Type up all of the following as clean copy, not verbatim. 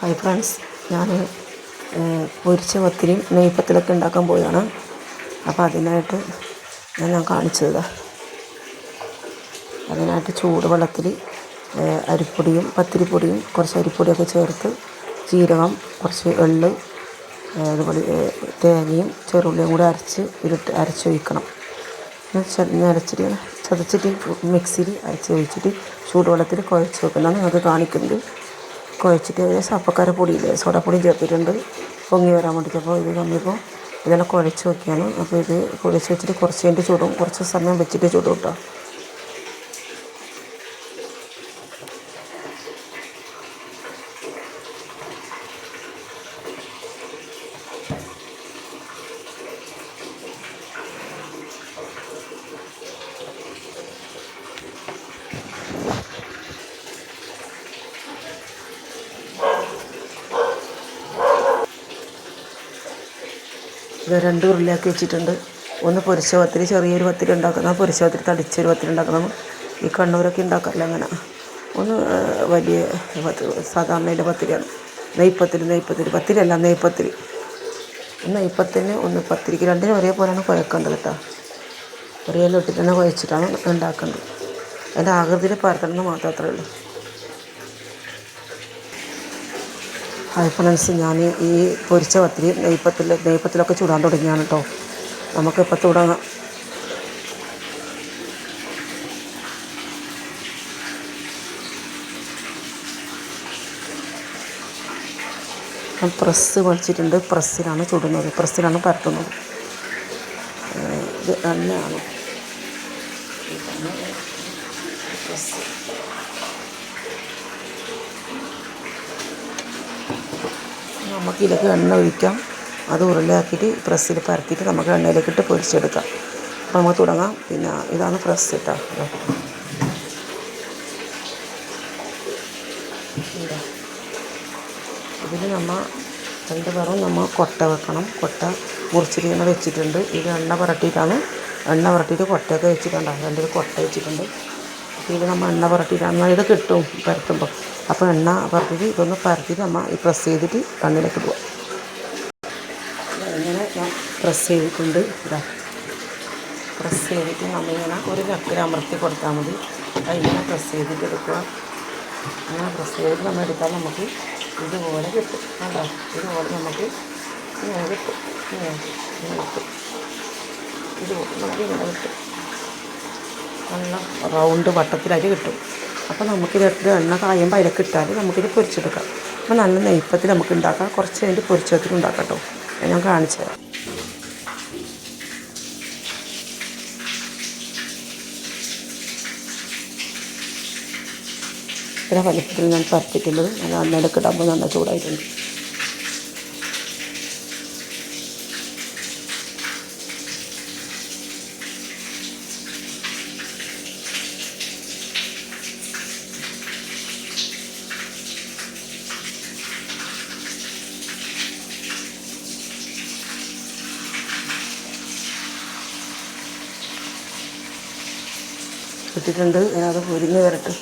Hi friends, ഞാൻ പൊരിച്ച പത്തിരിയും നെയ്പ്പത്തിലൊക്കെ ഉണ്ടാക്കാൻ പോവുകയാണ്. അപ്പോൾ അതിനായിട്ട് ഞാൻ കാണിച്ചത്, അതിനായിട്ട് ചൂടുവെള്ളത്തിൽ അരിപ്പൊടിയും പത്തിരിപ്പൊടിയും കുറച്ച് അരിപ്പൊടിയൊക്കെ ചേർത്ത് ജീരകം, കുറച്ച് എള്ള്, അതുപോലെ തേങ്ങയും ചെറുള്ളിയും കൂടി അരച്ച് ഒഴിക്കണം. ചതച്ചിട്ട് മിക്സിയിൽ ഒഴിച്ചിട്ട് ചൂടുവെള്ളത്തിൽ കുഴച്ച് വെക്കുന്നതാണ് അത് കാണിക്കുന്നത്. കുഴച്ചിട്ട് സപ്പക്കാര പൊടിയില്ലേ, സോഡാപ്പൊടിയും ചേർത്തിട്ടുണ്ട് പൊങ്ങി വരാൻ വേണ്ടിയിട്ട്. അപ്പോൾ ഇത് തമ്മിപ്പോൾ ഇതെല്ലാം കുഴച്ച് വെക്കുകയാണ്. അപ്പോൾ ഇത് കുഴച്ച് വെച്ചിട്ട് കുറച്ച് കഴിഞ്ഞിട്ട് ചൂടും, കുറച്ച് സമയം വെച്ചിട്ട് ചൂടും കേട്ടോ. ഇത് 2 ഉരുളയാക്കി വെച്ചിട്ടുണ്ട്. ഒന്ന് പൊരിച്ച പത്തിരി, ചെറിയൊരു പത്തിരി ഉണ്ടാക്കുന്ന, പൊരിച്ച പത്തിരി തടിച്ചൊരു പത്തിരി ഉണ്ടാക്കണം. ഈ കണ്ണൂരൊക്കെ ഉണ്ടാക്കാറില്ല അങ്ങനെ. ഒന്ന് വലിയ സാധാരണ പത്തിരിയാണ് നെയ്പ്പത്തിരി പത്തിരിയല്ല നെയ്പ്പത്തിരി. നെയ്പ്പത്തിന് ഒന്ന് പത്തിരിക്ക് രണ്ടിനും ഒരേപോലെയാണ് കുഴക്കേണ്ടത് കേട്ടോ. ഒരേലും ഇട്ടിട്ട് തന്നെ കുഴച്ചിട്ടാണ് ഉണ്ടാക്കേണ്ടത്. അതിൻ്റെ ആകൃതിയിൽ പരത്തണമെന്ന് മാത്രം അത്രേ ഉള്ളൂ. ഹായ് ഫ്രണ്ട്സ്, ഞാൻ ഈ പൊരിച്ച പത്തിരി നെയ്പ്പത്തിലൊക്കെ ചൂടാൻ തുടങ്ങിയാണ് കേട്ടോ. നമുക്കിപ്പോൾ തുടങ്ങാം. പ്രസ് വലിച്ചിട്ടുണ്ട്. പ്രസ്സിലാണ് ചുടുന്നത്, പ്രസ്സിലാണ് പരത്തുന്നത്. ഇത് എണ്ണയാണ് പ്രസ്. നമുക്കിതിലേക്ക് എണ്ണ ഒഴിക്കാം. അത് ഉരുളയാക്കിയിട്ട് പ്രസ്സിൽ പരത്തിയിട്ട് നമുക്ക് എണ്ണയിലേക്ക് ഇട്ട് പൊരിച്ചെടുക്കാം. അപ്പോൾ നമുക്ക് തുടങ്ങാം. പിന്നെ ഇതാണ് പ്രസ് കേട്ടോ. ഇതിൽ നമ്മൾ കൊട്ട വെക്കണം. കൊട്ട മുറിച്ചിട്ട് ഇങ്ങനെ വെച്ചിട്ടുണ്ട്. ഇത് എണ്ണ പുരട്ടിയിട്ട് കൊട്ടയൊക്കെ വെച്ചിട്ടുണ്ടോ. രണ്ടിൽ കൊട്ട വെച്ചിട്ടുണ്ട്. അപ്പോൾ ഇത് നമ്മൾ എണ്ണ പുരട്ടിയിട്ടാണ് ഇത് കിട്ടും പരത്തുമ്പോൾ. അപ്പോൾ എണ്ണ പുരട്ടിയിട്ട് ഇതൊന്ന് പരത്തിയിട്ട് നമ്മൾ ഈ പ്രസ് ചെയ്തിട്ട് കണ്ണിലേക്ക് ഇടുക. ഇങ്ങനെ ഞാൻ പ്രസ് ചെയ്തിട്ടുണ്ട്. പ്രസ് ചെയ്തിട്ട് നമ്മളിങ്ങനെ ഒരു ചക്കര അമർത്തി കൊടുത്താൽ മതി. അതിങ്ങനെ പ്രസ് ചെയ്തിട്ട് എടുക്കുക. അങ്ങനെ പ്രസ് ചെയ്തിട്ട് നമ്മൾ എടുത്താൽ നമുക്ക് ഇതുപോലെ കിട്ടും. അല്ല, ഇതുപോലെ നമുക്ക് ഇങ്ങനെ കിട്ടും. ഇതുപോലെ നമുക്ക് ഇങ്ങനെ കിട്ടും. നല്ല റൗണ്ട് വട്ടത്തിലായിട്ട് കിട്ടും. അപ്പോൾ നമുക്കിത് എണ്ണ കായുമ്പോൾ അതിലേക്ക് ഇട്ടാൽ നമുക്കിത് പൊരിച്ചെടുക്കാം. അപ്പോൾ നല്ല നെയ്പ്പത്തിൽ നമുക്ക് ഉണ്ടാക്കാം. കുറച്ച് കഴിഞ്ഞിട്ട് പൊരിച്ചെടുത്തിട്ട് ഉണ്ടാക്കാം കേട്ടോ. ഞാൻ കാണിച്ചു തരാം. ഇത്ര വലിപ്പത്തിൽ ഞാൻ പരത്തിയിട്ടുള്ളത്. ഞാൻ അന്നേരക്ക് ഇടാമ്പോൾ നല്ല ചൂടായിട്ടുണ്ട്. ഇട്ടിട്ടുണ്ട്. അത് പൊരിഞ്ഞ് വരട്ടെ.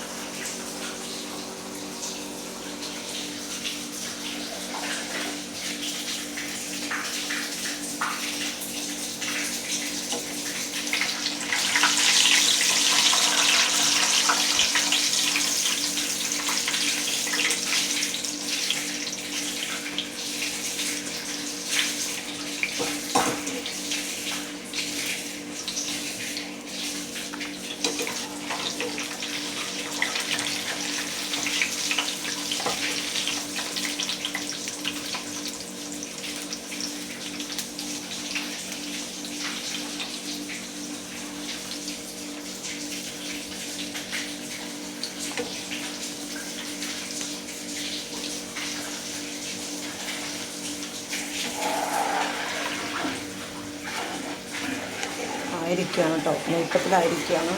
ആയിരിക്കുകയാണ് കേട്ടോ, നെയ്പ്പത്തിലായിരിക്കുകയാണ്.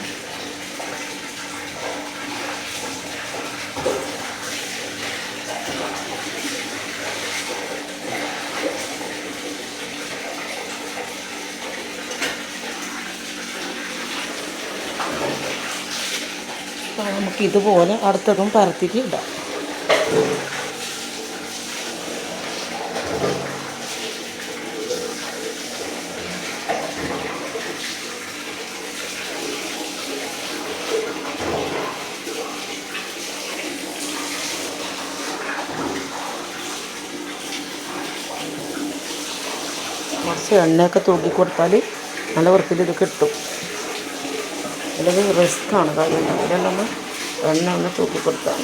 അപ്പോൾ നമുക്കിതുപോലെ അടുത്തതും പരത്തിയിട്ട് ഇടാം. കുറച്ച് എണ്ണയൊക്കെ തൂക്കി കൊടുത്താൽ നല്ല വൃത്തിയിൽ ഇത് കിട്ടും. അല്ലെങ്കിൽ റിസ്ക്കാണ് കാര്യം. അതിലൊന്ന് എണ്ണ ഒന്ന് തൂക്കി കൊടുത്താൽ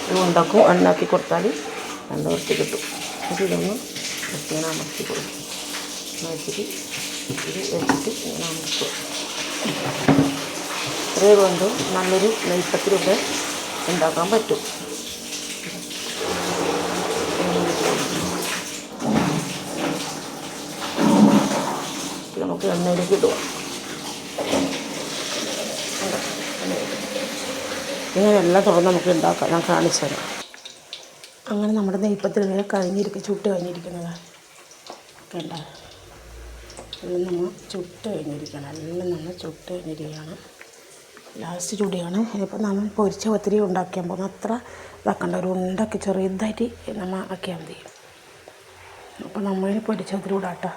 ഇത് ഉണ്ടാക്കും. എണ്ണയാക്കി കൊടുത്താൽ നല്ല വൃത്തി കിട്ടും. അപ്പോൾ ഇതൊന്ന് ഇങ്ങനെ അമർത്തി കൊടുക്കും. വെച്ചിട്ട് ഇത് വെച്ചിട്ട് ഇങ്ങനെ അമർത്തുക. ഇത്രയും കൊണ്ട് നല്ലൊരു നെയ്പ്പത്തിലൊക്കെ ഉണ്ടാക്കാൻ പറ്റും. നമുക്ക് എണ്ണയിലേക്ക് ഇടുക. ഇങ്ങനെ എല്ലാം തുറന്ന് നമുക്ക് ഉണ്ടാക്കാം. ഞാൻ കാണിച്ചു തരാം. അങ്ങനെ നമ്മുടെ നെയ്പ്പത്തിൽ ഇങ്ങനെ ചുട്ട് കഴിഞ്ഞിരിക്കുന്നതാണ്. കണ്ട എല്ലാം നമ്മൾ ചുട്ട് കഴിഞ്ഞിരിക്കണം. എല്ലാം നമ്മൾ ചുട്ട് കഴിഞ്ഞിരിക്കുകയാണ്. ലാസ്റ്റ് ചുടിയാണ്. ഇതിപ്പോൾ നമ്മൾ പൊരിച്ച പത്തിരി ഉണ്ടാക്കിയാൽ പോകുന്ന അത്ര ഇതാക്കണ്ട. ഒരു ഉണ്ടാക്കി ചെറുതായിട്ട് നമ്മൾ ആക്കിയാൽ മതി. അപ്പോൾ നമ്മളിന് പൊരിച്ച പത്തിരി ഇടാട്ടോ.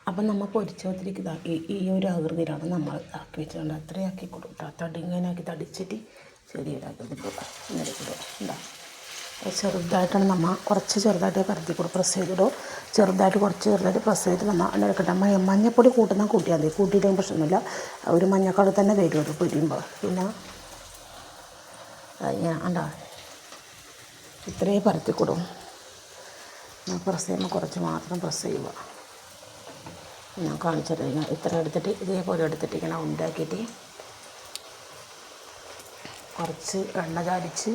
അപ്പം നമ്മൾ പൊരിച്ച പത്തിരിക്ക് ഇതാക്കി ഈ ഒരു ആകൃതിയിലാണ് നമ്മൾ ഇതാക്കി വെച്ചുകൊണ്ട് അത്രയും ആക്കി കൊടുക്കുക. തടി ഇങ്ങനെ ആക്കി തടിച്ചിട്ട് ചെറിയൊരാകൃതി കൊടുക്കുക. ഇങ്ങനെ ഇടുക. ഉണ്ടാകും ചെറുതായിട്ടാണ് നമ്മൾ കുറച്ച് ചെറുതായിട്ട് പരത്തി കൂടെ പ്രസ് ചെയ്തിടും. കുറച്ച് ചെറുതായിട്ട് പ്രസ് ചെയ്തിട്ട് നമ്മൾ എടുക്കട്ടെ. മഞ്ഞപ്പൊടി കൂട്ടിയാൽ മതി. കൂട്ടിയിട്ട് പ്രശ്നമൊന്നുമില്ല. ഒരു മഞ്ഞക്കളർ തന്നെ വരും അത് പൊരിയുമ്പോൾ. പിന്നെ ഞാൻ ഉണ്ടാ ഇത്രയും പരത്തി കൊടുക്കും. പ്രസ് ചെയ്യുമ്പോൾ കുറച്ച് മാത്രം പ്രസ് ചെയ്യുക. ഞാൻ കാണിച്ചിട്ട് ഇത്ര എടുത്തിട്ട് ഇതേപോലെ എടുത്തിട്ട് ഇങ്ങനെ ഉണ്ടാക്കിയിട്ട് കുറച്ച് എണ്ണ ചാലിച്ച്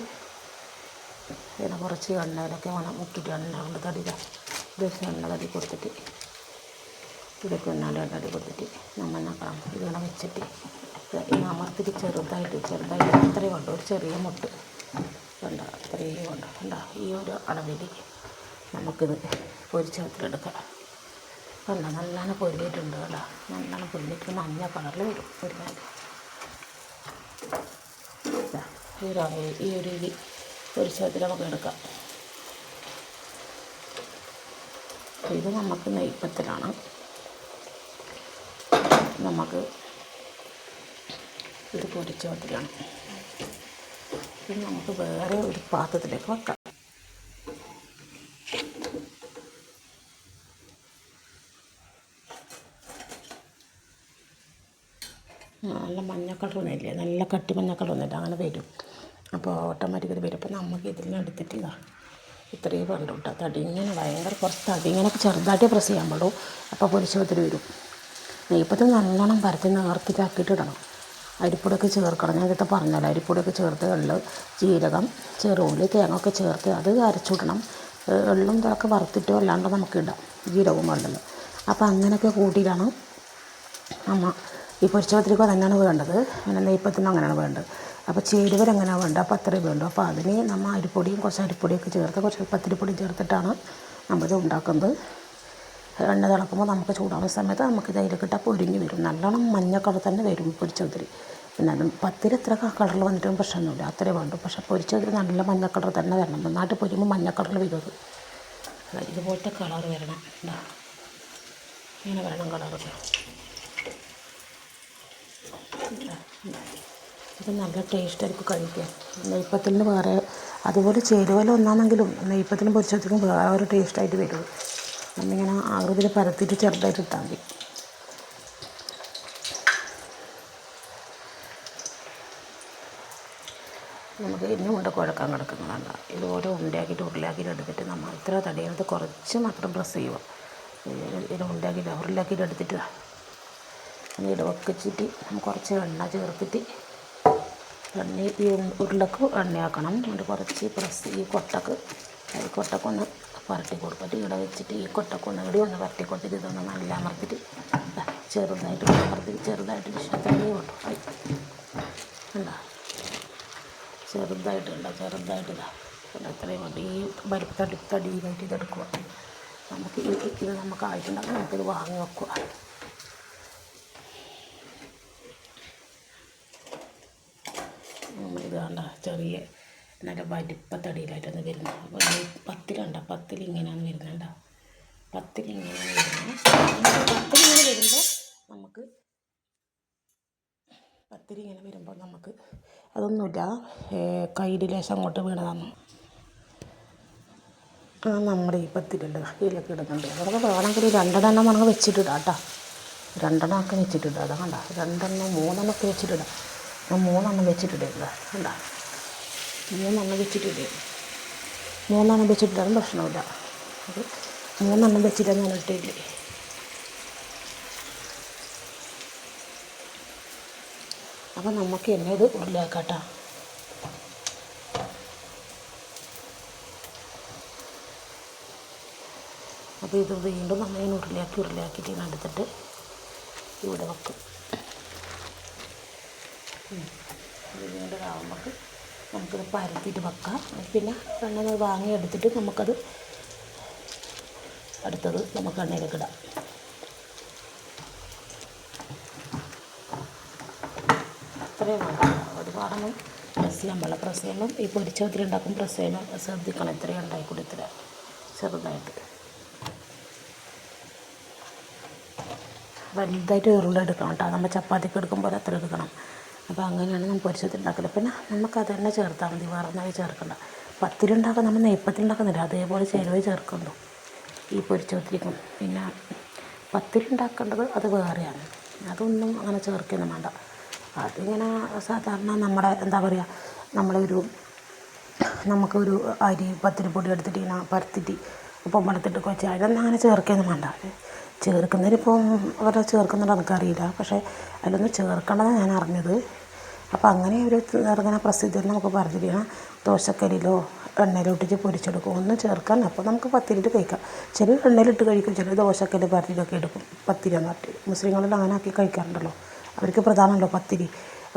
പിന്നെ കുറച്ച് എണ്ണയിലൊക്കെ വേണം മുക്കിയിട്ട് എണ്ണ കൊണ്ട് ഇതൊക്കെ എണ്ണ തടി കൊടുത്തിട്ട് ഇതൊക്കെ എണ്ണ തടി കൊടുത്തിട്ട് നമ്മൾ എന്നാക്കാം ഇങ്ങനെ വെച്ചിട്ട് ഇങ്ങനെ അമർത്തിട്ട് ചെറുതായിട്ട് അത്രയും വേണ്ട. ഒരു ചെറിയ മുട്ട് വേണ്ട, അത്രയും വേണ്ട. വേണ്ട ഈ ഒരു അളവിൽ നമുക്കിത് പൊരിച്ചെടുക്കാം. വേണ്ട നല്ലോണം പൊരിഞ്ഞിട്ടുണ്ട്. കേട്ടോ നല്ലോണം പൊരിഞ്ഞിട്ട് മഞ്ഞ കളറിൽ വരും. ഈ ഒരു പൊരിച്ചത്തിൽ നമുക്ക് എടുക്കാം. ഇത് നമുക്ക് നെയ്പ്പത്തിലാണ്. നമുക്ക് ഇത് പൊരിച്ച പത്തിലാണ്. ഇത് നമുക്ക് വേറെ ഒരു പാത്രത്തിലേക്ക് വെക്കാം. നല്ല മഞ്ഞ കളറൊന്നുമില്ല, നല്ല കട്ടി മഞ്ഞ കളറൊന്നുമില്ല, അങ്ങനെ വരും. അപ്പോൾ ഓട്ടോമാറ്റിക്കലി വരും. അപ്പോൾ നമുക്ക് ഇതിൽ എടുത്തിട്ട് ഇത്രയും വേണ്ട കേട്ടോ. തടി ഇങ്ങനെ ഭയങ്കര കുറച്ച് തടി ഇങ്ങനെ ചെറുതായിട്ടേ പ്രസ് ചെയ്യാൻ പാടുള്ളൂ. അപ്പോൾ പൊരിച്ച പത്തിരി വരും. നെയ്പ്പത്തിൽ നല്ലോണം പരത്തി നേർത്തിട്ടാക്കിയിട്ട് ഇടണം. അരിപ്പൊടിയൊക്കെ ചേർക്കണം. ഞാൻ ഇതൊക്കെ പറഞ്ഞല്ലോ. അരിപ്പൊടിയൊക്കെ ചേർത്ത് എള്ള്, ജീരകം, ചെറുള്ളി, തേങ്ങ ഒക്കെ ചേർത്ത് അത് അരച്ചിടണം. എള്ളും ഇതൊക്കെ വറുത്തിട്ടോ അല്ലാണ്ട് നമുക്കിടാം. ജീരകവും വേണ്ടല്ലോ. അപ്പോൾ അങ്ങനെയൊക്കെ കൂട്ടിയിട്ടാണ് നമ്മൾ ഈ പൊരിച്ച പത്തിരിക്ക് തന്നെയാണ് വേണ്ടത്. അങ്ങനെ നെയ്പ്പത്തിനും അങ്ങനെയാണ് വേണ്ടത്. അപ്പോൾ ചേരുവ എങ്ങനെയാണ് വേണ്ടത്. അപ്പോൾ അത്രയും വേണ്ടു. അപ്പോൾ അതിന് നമ്മൾ കുറച്ച് അരിപ്പൊടിയൊക്കെ ചേർത്ത് കുറച്ച് പത്തിരിപ്പൊടി ചേർത്തിട്ടാണ് നമ്മളിത് ഉണ്ടാക്കുന്നത്. എണ്ണ തിളക്കുമ്പോൾ നമുക്ക് ചൂടാവുന്ന സമയത്ത് നമുക്ക് ഇതിലേക്ക് ഇട്ടാൽ പൊരിഞ്ഞ് വരും. നല്ലോണം മഞ്ഞ കളർ തന്നെ വരും പൊരിച്ച പത്തിരി. പിന്നെ അത് പത്തിരി എത്ര കളറിൽ വന്നിട്ടും പ്രശ്നമൊന്നുമില്ല, അത്രേ വേണ്ടു. പക്ഷേ പൊരിച്ച പത്തിരി നല്ല മഞ്ഞ കളർ തന്നെ വരണം. നന്നായിട്ട് പൊരിയുമ്പോൾ മഞ്ഞ കളറിൽ വരും. അത് ഇതുപോലത്തെ കളർ വരണം. ഇങ്ങനെ വരണം കളറൊക്കെ. ഇത് നല്ല ടേസ്റ്റായിരിക്കും കഴിക്കാൻ. നെയ്പ്പത്തിന് വേറെ അതുപോലെ ചേരുവല ഒന്നാണെങ്കിലും നെയ്പ്പത്തിനും പൊരിച്ചത്തിനും വേറെ ഒരു ടേസ്റ്റായിട്ട് വരും. നമ്മിങ്ങനെ ആകൃതിയിൽ പരത്തിയിട്ട് ചെറുതായിട്ട് ഇട്ടാൽ മതി. നമുക്ക് ഇനി ഉണ്ട കുഴക്കാൻ കിടക്കുന്നതല്ല. ഇതുപോലെ ഉരുളയാക്കിയിട്ട് എടുത്തിട്ട് നമ്മൾ ഇത്ര തടിയത് കുറച്ച് മാത്രം പ്രസ് ചെയ്യുക. ഇത് ഉരുളയാക്കിയിട്ട് എടുത്തിട്ട് വെച്ചിട്ട് നമുക്ക് കുറച്ച് എണ്ണ ചേർത്തിട്ട് ഈ ഉരുളക്ക് എണ്ണയാക്കണം. എന്നിട്ട് കുറച്ച് പ്രസ് ഈ കൊട്ടക്കൊന്ന് പരട്ടി കൊടുത്തിട്ട് ഇവിടെ വെച്ചിട്ട് ഈ കൊട്ടക്കൊന്ന് ഇവിടെ ഒന്ന് പരട്ടി കൊടുത്തിട്ട് ഇതൊന്ന് നല്ല അമർത്തിട്ട് ചെറുതായിട്ട് ഇഷ്ടത്തന്നെ കൊണ്ടു ഉണ്ടാ ചെറുതായിട്ട് എത്രയും കൊണ്ട് ഈ തടിയിലായിട്ട് ഇതെടുക്കുക. നമുക്ക് ഇത് നമുക്ക് ആയിട്ടുണ്ടെങ്കിൽ നമുക്കിത് വാങ്ങി വെക്കുക. ഇത് കണ്ട ചെറിയ നല്ല വലിപ്പത്തടിയിലായിട്ടാണ് വരുന്നത്. അപ്പോൾ ഈ പത്തിൽ ഇങ്ങനെയാണ് വരുന്നത്. പത്തിൽ ഇങ്ങനെ വരുമ്പോൾ നമുക്ക് അതൊന്നുമില്ല, കയ്യിൽ ലേശം അങ്ങോട്ട് വീണതാണ്. നമ്മുടെ ഈ പത്തിരില്ല ഇതിലൊക്കെ ഇടുന്നുണ്ട്. നമുക്ക് വേണമെങ്കിൽ 2 വേണമെങ്കിൽ വെച്ചിട്ടിടാം കേട്ടോ. 2 വെച്ചിട്ടിടാം. അതാ കണ്ട 2 വെച്ചിട്ടിടാം. ഞാൻ 3 വെച്ചിട്ടിടില്ല കണ്ട. 3 വെച്ചിട്ടിടേ. 3 വെച്ചിട്ടിടാനും പ്രശ്നമില്ല. അത് 3 വെച്ചിട്ടാണ് ഞാൻ ഇട്ടില്ലേ. അപ്പം നമുക്ക് എന്നെ ഇത് ഉരുളയാക്കാട്ടോ. അപ്പോൾ ഇത് വീണ്ടും നമ്മൾ ഉരുളയാക്കിയിട്ട് ഇങ്ങനെ എടുത്തിട്ട് ഇവിടെ വെക്കും. ഇത് വീണ്ടും ആകുമ്പോൾ നമുക്കിത് പരത്തിയിട്ട് വെക്കാം. പിന്നെ എണ്ണ വാങ്ങി എടുത്തിട്ട് നമുക്കത് അടുത്തത് നമുക്ക് എണ്ണയിലേക്ക് ഇടാം. അത്രയും വേണം. ഒരുപാടൊന്നും പ്രസ് ചെയ്യാൻ പാടില്ല. പ്രസ് ചെയ്യുമ്പം ഈ പൊരിച്ച ഒത്തിരി ഉണ്ടാക്കും. പ്രസ് ചെയ്യുമ്പോൾ ശ്രദ്ധിക്കണം. ഇത്രയും ഉണ്ടായിക്കൂടി ഇത്ര ചെറുതായിട്ട്. വലുതായിട്ട് ഉരുളെടുക്കണം കേട്ടോ. നമ്മൾ ചപ്പാത്തിക്ക് എടുക്കുമ്പോൾ അത്ര എടുക്കണം. അപ്പോൾ അങ്ങനെയാണ് നമ്മൾ പൊരിച്ചത് ഉണ്ടാക്കല്. പിന്നെ നമുക്കത് തന്നെ ചേർത്താൽ മതി. വേറെ ഒന്നും ചേർക്കണ്ട. പത്തിരി ഉണ്ടാക്കാൻ നമ്മൾ നെയ്പ്പത്തിരി ഉണ്ടാക്കുന്നില്ല, അതേപോലെ ചേരുവ ചേർക്കുന്നുണ്ടോ ഈ പൊരിച്ച പത്തിരിക്കും. പിന്നെ പത്തിരി ഉണ്ടാക്കേണ്ടത് അത് വേറെയാണ്. അതൊന്നും അങ്ങനെ ചേർക്കൊന്നും വേണ്ട. അതിങ്ങനെ സാധാരണ നമ്മുടെ എന്താ പറയുക, നമുക്കൊരു അരി പത്തിരിപ്പൊടി എടുത്തിട്ട് ഇങ്ങനെ പരത്തിട്ട് ഉപ്പം പടുത്തിട്ട് കൊച്ച് അതിലൊന്നും അങ്ങനെ ചേർക്കൊന്നും വേണ്ട. ചേർക്കുന്നതിനിപ്പം അവരെ ചേർക്കുന്നുണ്ടോ എനിക്കറിയില്ല. പക്ഷേ അതിലൊന്നും ചേർക്കണമെന്ന് ഞാൻ അറിഞ്ഞത്. അപ്പോൾ അങ്ങനെ ഒരു ഇറങ്ങുന്ന പ്രസിദ്ധീകരണം നമുക്ക് പറഞ്ഞിരിക്കണം. ദോശക്കരിയിലോ എണ്ണയിലിട്ടിട്ട് പൊരിച്ചെടുക്കും. ഒന്നും ചേർക്കാൻ. അപ്പോൾ നമുക്ക് പത്തിരിയിട്ട് കഴിക്കാം. ചില എണ്ണയിലിട്ട് കഴിക്കും, ചില ദോശക്കല്ല് പരത്തിയിട്ടൊക്കെ എടുക്കും. പത്തിരി എന്നിട്ട് മുസ്ലിങ്ങളിൽ അങ്ങനെ ആക്കി കഴിക്കാറുണ്ടല്ലോ. അവർക്ക് പ്രധാനമല്ലോ പത്തിരി.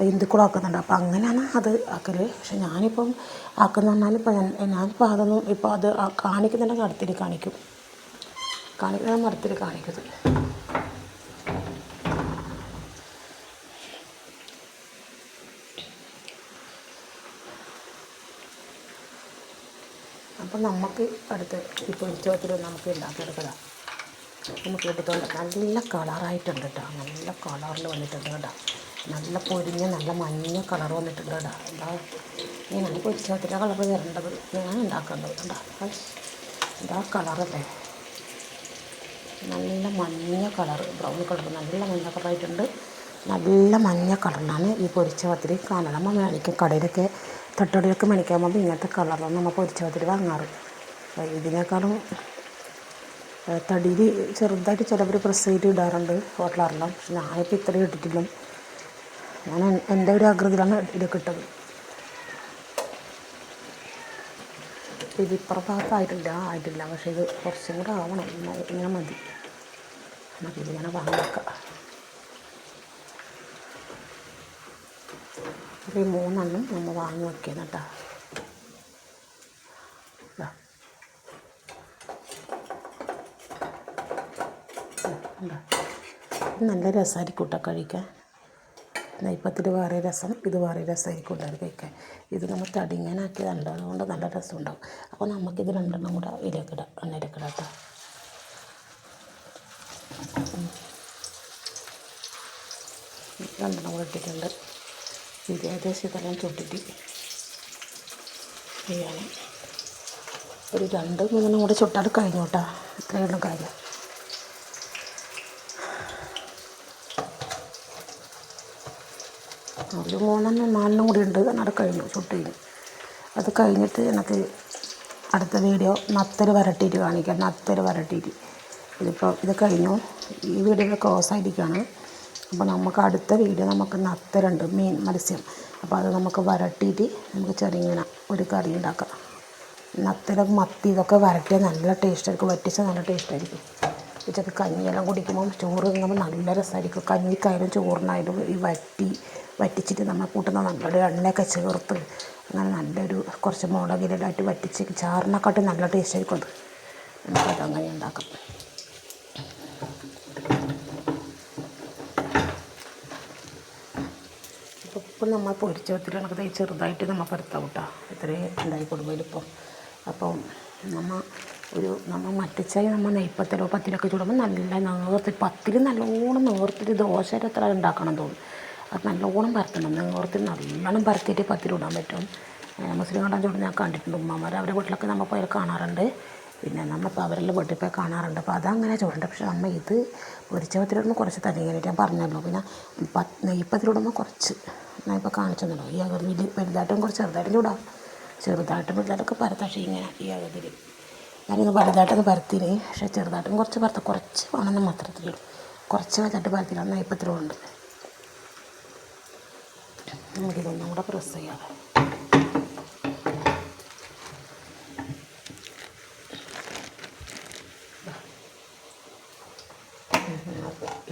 ഹിന്ദുക്കളും ആക്കുന്നുണ്ട്. അപ്പോൾ അങ്ങനെയാണ് അത് ആക്കൽ. പക്ഷെ ഞാനിപ്പം ആക്കുന്ന പറഞ്ഞാൽ ഞാനിപ്പോൾ അതൊന്നും ഇപ്പോൾ അത് കാണിക്കുന്നുണ്ടെങ്കിൽ അടുത്തിരി കാണിക്കും. കാണിക്കുന്ന മരത്തിൽ കാണിക്കുന്നത്. അപ്പം നമുക്ക് അടുത്ത് ഈ പൊരിച്ച പത്തിരി നമുക്ക് ഉണ്ടാക്കിയെടുക്കാം. നമുക്ക് എടുത്തോണ്ട് നല്ല കളറായിട്ടുണ്ട് കേട്ടോ. നല്ല കളറിൽ വന്നിട്ടുണ്ട് കേട്ടോ. നല്ല പൊരിഞ്ഞ നല്ല മഞ്ഞ കളർ വന്നിട്ടുണ്ട് കേട്ടോ. എന്താ ഇങ്ങനെ പൊരിച്ച പത്തിരി കളർ വരേണ്ടത് ഞാൻ ഉണ്ടാക്കേണ്ടത് കേട്ടോ. എന്താ കളറല്ലേ, നല്ല മഞ്ഞ കളർ, ബ്രൗൺ കളർ, നല്ല മഞ്ഞ കളറായിട്ടുണ്ട്. നല്ല മഞ്ഞ കളറിലാണ് ഈ പൊരിച്ച പത്തിരി കാണാൻ. നമ്മൾ മേടിക്കും കടയിലൊക്കെ തട്ടുകടയിലൊക്കെ മേടിക്കാൻ പോകുമ്പോൾ ഇങ്ങനത്തെ കളറാണ് നമ്മൾ പൊരിച്ച പത്തിരി വാങ്ങാറ്. ഇതിനേക്കാളും തടിയിൽ ചെറുതായിട്ട് ചിലവർ പ്രസ് ചെയ്ത് ഇടാറുണ്ട് ഹോട്ടലാറെല്ലാം. പക്ഷെ ഞാനിപ്പോൾ ഇത്രയും ഇട്ടിട്ടില്ല. ഞാൻ എൻ്റെ ഒരു ആകൃതിയിലാണ് ഇതൊക്കെ ഇട്ടത്. ഇത് ആയിട്ടില്ല. പക്ഷേ ഇത് കുറച്ചും കൂടെ ആവണം. ഇങ്ങനെ മതി. ഇതിങ്ങനെ വാങ്ങി വെക്കാം. അപ്പോൾ ഈ 3 നമ്മൾ വാങ്ങി വെക്കണം കേട്ടോ. നല്ല രസമായിരിക്കും കേട്ടോ കഴിക്കാൻ. നെയ്പ്പത്തിൽ വേറെ രസം, ഇത് വേറെ രസമായിരിക്കും ഉണ്ടാവും കഴിക്കാൻ. ഇത് നമ്മൾ തടിങ്ങനാക്കിയതല്ല, അതുകൊണ്ട് നല്ല രസം ഉണ്ടാവും. അപ്പോൾ നമുക്കിത് 2 കൂടെ ഇതിലേക്കിടാം, എണ്ണയിലേക്കിടാം കേട്ടോ. രണ്ടെണ്ണം കൂടെ ഇട്ടിട്ടുണ്ട്. ഇത് ഏകദേശം ഇതെല്ലാം ചുട്ടിട്ട് ചെയ്യാൻ ഒരു 2-3 കൂടെ ചുട്ടാൽ കഴിഞ്ഞു കേട്ടോ. ഇത്രയുള്ള കാര്യം. ഒരു 3-4 കൂടി ഉണ്ട്. അത് കഴിഞ്ഞു, ചുട്ട് കഴിഞ്ഞു. അത് കഴിഞ്ഞിട്ട് എനിക്ക് അടുത്ത വീഡിയോ നത്തൽ വരട്ടിയിട്ട് കാണിക്കാം. നത്തൽ വരട്ടിയിട്ട് ഇതിപ്പോൾ ഇത് കഴിഞ്ഞു. ഈ വീഡിയോ ക്ലോസ് ആയിരിക്കുകയാണ്. അപ്പോൾ നമുക്ക് അടുത്ത വീഡിയോ നമുക്ക് നത്തലുണ്ട്, മത്സ്യം. അപ്പോൾ അത് നമുക്ക് വരട്ടിയിട്ട് നമുക്ക് ചെറിങ്ങനെ ഒരു കറി ഉണ്ടാക്കാം. നത്തലും മത്തി ഇതൊക്കെ വരട്ടിയാൽ നല്ല ടേസ്റ്റായിരിക്കും. വറ്റിച്ചാൽ നല്ല ടേസ്റ്റായിരിക്കും. ഉച്ചക്ക് കഞ്ഞിയെല്ലാം കുടിക്കുമ്പോൾ ചോറ് തിന്നുമ്പോൾ നല്ല രസമായിരിക്കും. കഞ്ഞിക്കായാലും ചോറിനായാലും ഈ വറ്റിച്ചിട്ട് നമ്മൾ കൂട്ടുന്ന നല്ലൊരു എണ്ണയൊക്കെ ചേർത്ത് അങ്ങനെ നല്ലൊരു കുറച്ച് മുളകിലായിട്ട് വറ്റിച്ച് ചാറിനെക്കാട്ടി നല്ല ടേസ്റ്റായിരിക്കും അത്. നമുക്കതങ്ങനെ ഉണ്ടാക്കാം. ഇപ്പം നമ്മൾ പൊരിച്ച പത്തിരി കണക്കത് ചെറുതായിട്ട് നമ്മൾ പരത്താം കേട്ടോ. ഇത്രയും ഉണ്ടായി കൊടുക്കും. അപ്പം നമ്മൾ മറ്റിച്ചായി നമ്മൾ നെയ്പ്പത്തിലോ പത്തിലൊക്കെ ചൂടുമ്പോൾ നല്ല നേർത്തി പത്തിരി നല്ലോണം നേർത്തിട്ട് ദോശയുടെ അത്ര ഉണ്ടാക്കണം തോന്നും. അത് നല്ലോണം പരത്തണം. നേർത്തി നല്ലോണം പരത്തിയിട്ട് പത്തിരി ഇടാൻ പറ്റും. മുസ്ലിം കണ്ടാൻ ചൂട് ഞാൻ കണ്ടിട്ടുണ്ട്. ഉമ്മമാർ അവരുടെ വീട്ടിലൊക്കെ നമ്മൾ പോയാൽ കാണാറുണ്ട്. പിന്നെ നമ്മളിപ്പോൾ അവരെല്ലാം വീട്ടിൽ പോയി കാണാറുണ്ട്. അപ്പോൾ അതങ്ങനെ ചൂടുണ്ട്. പക്ഷേ നമ്മൾ ഇത് പൊരിച്ച പത്തിരിടുമ്പോൾ കുറച്ച് തനിയായിട്ട് ഞാൻ പറഞ്ഞല്ലോ. പിന്നെ നെയ്പ്പത്തിരിടുമ്പോൾ കുറച്ച് ഞാൻ ഇപ്പോൾ കാണിച്ചെന്നല്ലോ. ഈ അകതിൽ വലുതായിട്ടും കുറച്ച് ചെറുതായിട്ടും ചൂടാവും. വലുതായിട്ടൊക്കെ പരത്താം. പക്ഷേ ഇങ്ങനെ ഈ അകതിൽ ഞാനിത് വലുതായിട്ടൊക്കെ പരത്തിന്. പക്ഷേ ചെറുതായിട്ടും കുറച്ച് പരത്താം. കുറച്ച് വേണമെന്ന് മാത്രത്തിലും കുറച്ച് വലുതായിട്ട് പരത്തില്ല. നെയ്പ്പത്തിരിടുണ്ട്. നമുക്കിതൊന്നും കൂടെ പ്രസ് ചെയ്യാം.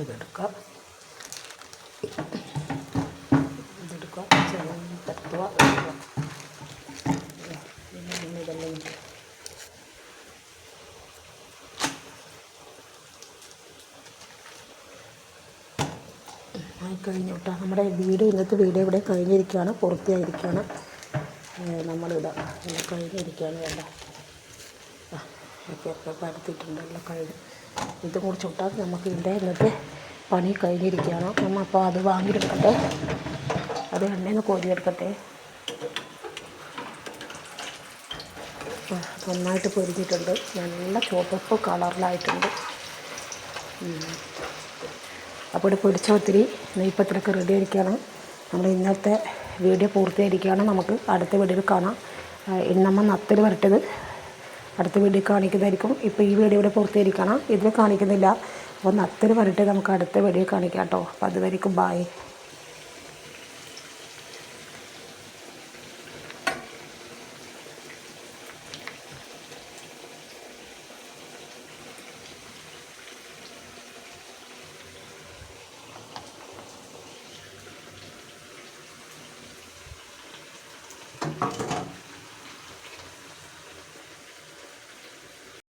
ഇതെടുക്കുക പരത്തുക. പിന്നെ ഇതെല്ലാം കഴിഞ്ഞു കേട്ടോ. നമ്മുടെ ഇന്നത്തെ വീഡിയോ ഇവിടെ കഴിഞ്ഞിരിക്കുകയാണ്, പൂർത്തിയായിരിക്കുകയാണ്. നമ്മളിവിടെ കഴിഞ്ഞിരിക്കുകയാണ്. വേണ്ട ഒക്കെ പരത്തിയിട്ടുണ്ട്, എല്ലാം കഴിഞ്ഞു. ഇതും കൂടി ചുട്ടാൽ നമുക്ക് ഇന്നത്തെ പണി കഴിഞ്ഞിരിക്കുകയാണ്. നമ്മൾ അപ്പോൾ അത് വാങ്ങിയെടുക്കട്ടെ, അത് എണ്ണയിൽ നിന്ന് കോരിയെടുക്കട്ടെ. നന്നായിട്ട് പൊരിഞ്ഞിട്ടുണ്ട്, നല്ല ചുവപ്പ് കളറിലായിട്ടുണ്ട്. അപ്പോൾ ഇവിടെ പൊരിച്ച പത്തിരി നെയ്പ്പത്തിരിയൊക്കെ റെഡി ആയിരിക്കുകയാണ്. നമ്മൾ ഇന്നത്തെ വീഡിയോ പൂർത്തിയായിരിക്കുകയാണ്. നമുക്ക് അടുത്ത വീഡിയോയിൽ കാണാം. ഇനി നമ്മൾ നത്തൽ വരട്ടത് അടുത്ത വീഡിയോ കാണിക്കുന്നതായിരിക്കും. ഇപ്പോൾ ഈ വീഡിയോ ഇവിടെ പൂർത്തിയായിരിക്കണം, ഇതിൽ കാണിക്കുന്നില്ല. അപ്പോൾ നത്തൽ വരട്ട് നമുക്ക് അടുത്ത വീഡിയോ കാണിക്കാം കേട്ടോ. അപ്പോൾ അതുവരെയും ബായ്.